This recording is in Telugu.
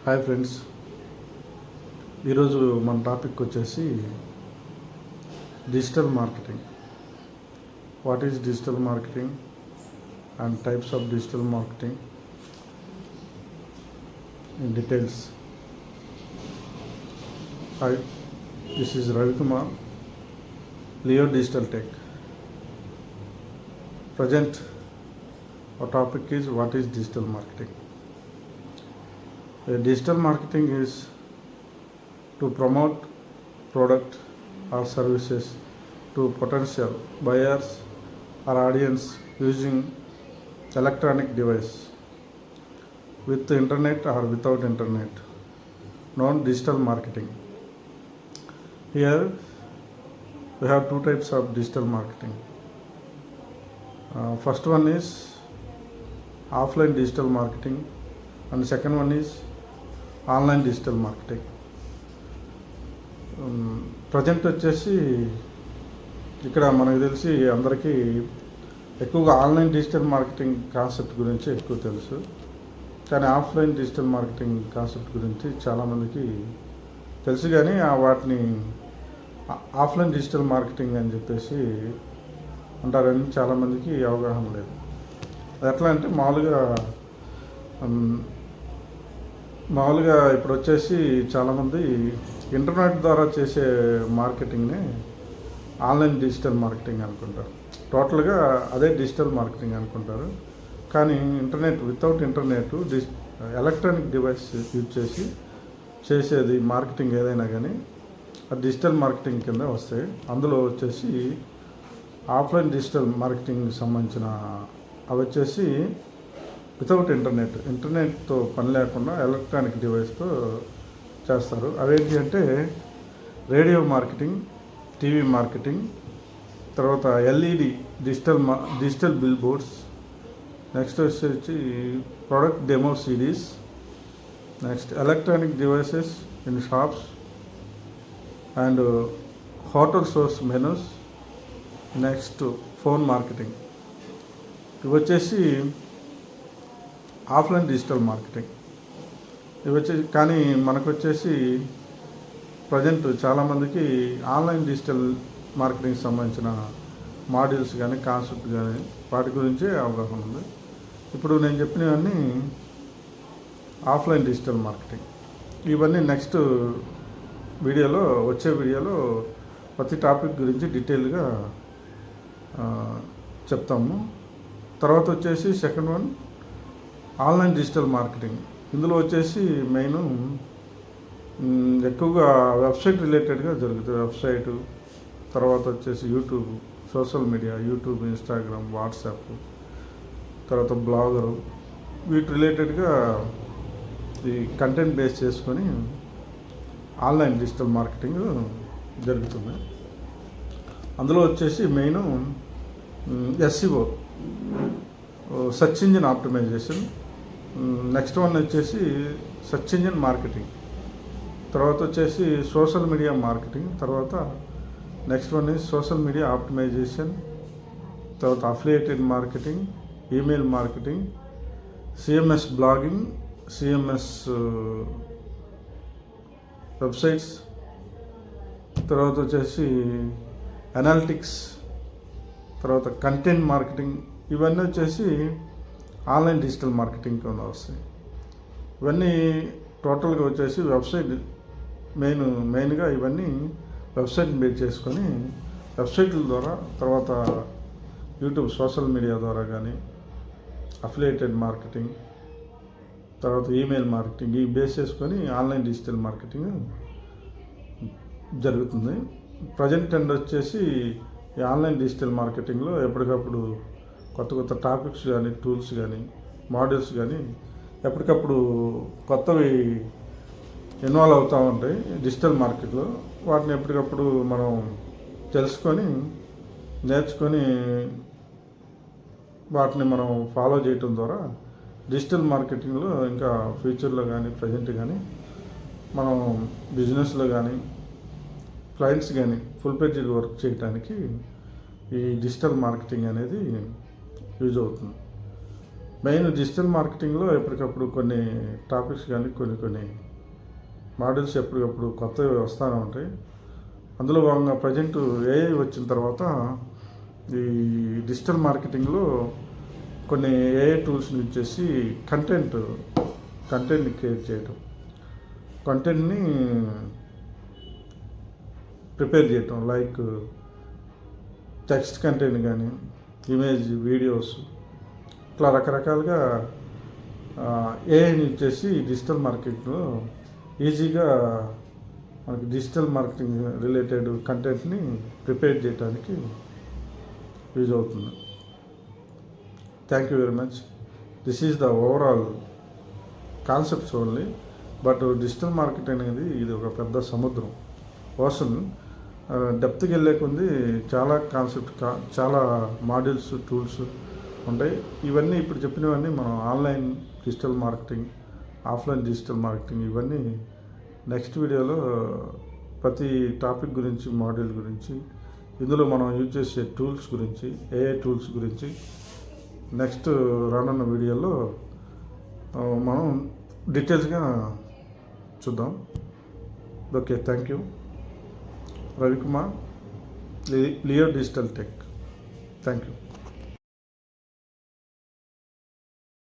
హాయ్ ఫ్రెండ్స్, ఈరోజు మన టాపిక్ వచ్చేసి digital marketing. What is digital marketing and types of digital marketing in details. Hi, this is Ravikumar, Leo Digital Tech. Present our topic is what is digital marketing. Digital marketing is to promote product or services to potential buyers or audience using electronic device with internet or without internet, known digital marketing. Here we have two types of digital marketing. First one is offline digital marketing and second one is online digital marketing. Present వచ్చేసి ఇక్కడ మనకు తెలిసి అందరికీ ఎక్కువగా ఆన్లైన్ డిజిటల్ మార్కెటింగ్ కాన్సెప్ట్ గురించి ఎక్కువ తెలుసు, కానీ ఆఫ్లైన్ డిజిటల్ మార్కెటింగ్ కాన్సెప్ట్ గురించి చాలామందికి తెలుసు, కానీ వాటిని ఆఫ్లైన్ డిజిటల్ మార్కెటింగ్ అని చెప్పేసి అంటారని చాలామందికి అవగాహన లేదు. అది ఎట్లా అంటే మామూలుగా ఇప్పుడు వచ్చేసి చాలామంది ఇంటర్నెట్ ద్వారా చేసే మార్కెటింగ్ని ఆన్లైన్ డిజిటల్ మార్కెటింగ్ అనుకుంటారు. టోటల్గా అదే డిజిటల్ మార్కెటింగ్ అనుకుంటారు, కానీ internet without internet electronic device use చేసి చేసేది మార్కెటింగ్ ఏదైనా కానీ అది డిజిటల్ మార్కెటింగ్ కింద వస్తాయి. అందులో వచ్చేసి ఆఫ్లైన్ డిజిటల్ మార్కెటింగ్కి సంబంధించిన అవి వచ్చేసి వితౌట్ ఇంటర్నెట్తో పని లేకుండా ఎలక్ట్రానిక్ డివైస్తో చేస్తారు. అవేంటి అంటే రేడియో మార్కెటింగ్, టీవీ మార్కెటింగ్, తర్వాత LED digital billboards, next వచ్చేసి product demo series, next electronic devices in shops and hotel source menus, next phone marketing. ఇవి వచ్చేసి ఆఫ్లైన్ డిజిటల్ మార్కెటింగ్. ఇవి వచ్చేసి కానీ మనకు వచ్చేసి ప్రజెంట్ చాలామందికి ఆన్లైన్ డిజిటల్ మార్కెటింగ్కి సంబంధించిన మాడ్యూల్స్ కానీ కాన్సెప్ట్ కానీ వాటి గురించే అవగాహన ఉంది. ఇప్పుడు నేను చెప్పినవన్నీ ఆఫ్లైన్ డిజిటల్ మార్కెటింగ్. ఇవన్నీ నెక్స్ట్ వీడియోలో వచ్చే వీడియోలో ప్రతి టాపిక్ గురించి డీటెయిల్గా చెప్తాము. తర్వాత వచ్చేసి second one online digital marketing. ఇందులో వచ్చేసి మెయిన్ ఎక్కువగా వెబ్సైట్ రిలేటెడ్గా జరుగుతుంది. వెబ్సైటు, తర్వాత వచ్చేసి YouTube, social media, YouTube, Instagram, WhatsApp, తర్వాత బ్లాగరు, వీటి రిలేటెడ్గా ఈ కంటెంట్ బేస్ చేసుకొని ఆన్లైన్ డిజిటల్ మార్కెటింగ్ జరుగుతుంది. అందులో వచ్చేసి main SEO, search engine optimisation, next one వచ్చేసి సెర్చ్ ఇంజిన్ మార్కెటింగ్, తర్వాత వచ్చేసి సోషల్ మీడియా మార్కెటింగ్, తర్వాత next one is social media optimisation, తర్వాత affiliated marketing, email marketing, CMS blogging, CMS websites, తర్వాత వచ్చేసి అనాలిటిక్స్, తర్వాత కంటెంట్ మార్కెటింగ్. ఇవన్నీ వచ్చేసి ఆన్లైన్ డిజిటల్ మార్కెటింగ్ కింద వస్తాయి. ఇవన్నీ టోటల్గా వచ్చేసి వెబ్సైట్ మెయిన్గా ఇవన్నీ వెబ్సైట్ బేస్ చేసుకొని వెబ్సైట్ల ద్వారా, తర్వాత యూట్యూబ్, సోషల్ మీడియా ద్వారా కానీ, అఫిలియేటెడ్ మార్కెటింగ్, తర్వాత ఈమెయిల్ మార్కెటింగ్, ఇవి బేస్ చేసుకొని ఆన్లైన్ డిజిటల్ మార్కెటింగ్ జరుగుతుంది. ప్రజెంట్ ట్రెండ్ వచ్చేసి ఈ ఆన్లైన్ డిజిటల్ మార్కెటింగ్లో ఎప్పటికప్పుడు కొత్త టాపిక్స్ కానీ, టూల్స్ కానీ, మాడ్యూల్స్ కానీ ఎప్పటికప్పుడు కొత్తవి ఇన్వాల్వ్ అవుతూ ఉంటాయి డిజిటల్ మార్కెట్లో. వాటిని ఎప్పటికప్పుడు మనం తెలుసుకొని నేర్చుకొని వాటిని మనం ఫాలో చేయటం ద్వారా డిజిటల్ మార్కెటింగ్లో ఇంకా ఫ్యూచర్లో కానీ, ప్రజెంట్ కానీ మనం బిజినెస్లో కానీ, క్లయింట్స్ కానీ ఫుల్ పేజ్డ్ వర్క్ చేయడానికి ఈ డిజిటల్ మార్కెటింగ్ అనేది యూజ్ అవుతుంది. మెయిన్ డిజిటల్ మార్కెటింగ్లో ఎప్పటికప్పుడు కొన్ని టాపిక్స్ కానీ కొన్ని మోడల్స్ ఎప్పటికప్పుడు కొత్తవి వస్తూనే ఉంటాయి. అందులో భాగంగా ప్రజెంట్ ఏఐ వచ్చిన తర్వాత ఈ డిజిటల్ మార్కెటింగ్లో కొన్ని ఏఐ టూల్స్ని యూజ్ చేసి కంటెంట్ని క్రియేట్ చేయటం, కంటెంట్ని ప్రిపేర్ చేయటం, లైక్ టెక్స్ట్ కంటెంట్ కానీ ఇమేజ్, వీడియోస్, ఇట్లా రకరకాలుగా ఏఐని యూజ్ చేసి డిజిటల్ మార్కెట్లో ఈజీగా మనకి డిజిటల్ మార్కెటింగ్ రిలేటెడ్ కంటెంట్ని ప్రిపేర్ చేయడానికి యూజ్ అవుతుంది. Thank you very much. This is the overall concepts only. But digital market అనేది ఇది ఒక పెద్ద సముద్రం, ఓషన్. డెప్త్కి వెళ్ళే కొద్ది చాలా చాలా మాడ్యూల్స్, టూల్స్ ఉంటాయి. ఇవన్నీ ఇప్పుడు చెప్పినవన్నీ మనం online digital marketing, offline digital marketing, ఇవన్నీ నెక్స్ట్ వీడియోలో ప్రతి టాపిక్ గురించి, మాడ్యూల్ గురించి, ఇందులో మనం యూజ్ చేసే టూల్స్ గురించి, ఏఐ టూల్స్ గురించి నెక్స్ట్ రానున్న వీడియోలో మనం డీటెయిల్స్గా చూద్దాం. Okay, thank you. Ravikumar, Leo digital tech. Thank you.